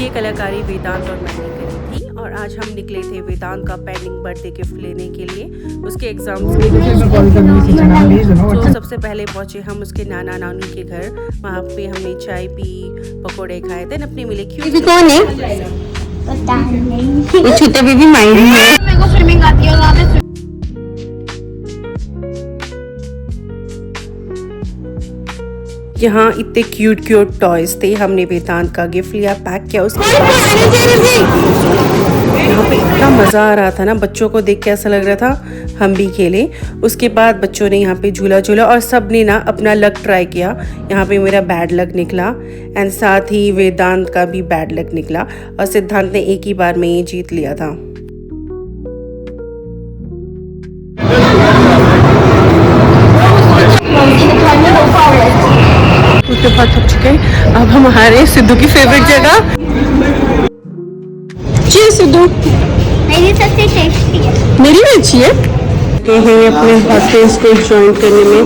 ये कलाकारी वेदांत और मैंने करी थी और आज हम निकले थे वेदांत का पेंडिंग बर्थडे गिफ्ट लेने के लिए उसके एग्जाम्स के लिए। तो सबसे पहले पहुंचे हम उसके नाना नानी के घर। वहाँ पे हमने चाय पी, पकोड़े खाए थे, अपने मिले क्यों। कौन है? पता नहीं। ये छोटे बेबी मायरी है। मेरे को स्विमिंग आती है वहाँ पे। यहाँ इतने क्यूट टॉयज थे। हमने वेदांत का गिफ्ट लिया, पैक किया। उसके यहाँ पे इतना मज़ा आ रहा था ना, बच्चों को देख के ऐसा लग रहा था हम भी खेलें। उसके बाद बच्चों ने यहाँ पे झूला झूला और सब ने ना अपना लक ट्राई किया। यहाँ पे मेरा बैड लक निकला एंड साथ ही वेदांत का भी बैड लक निकला और सिद्धांत ने एक ही बार में ये जीत लिया था। कुछ बहुत थक चुके हैं, अब हम आ रहे हैं सिद्धू की फेवरेट जगह। जी सिद्धू, मेरी सबसे टेस्टी है। मेरी भी अच्छी है। हैं अपने हॉस्टल्स को ज्वाइन करने में।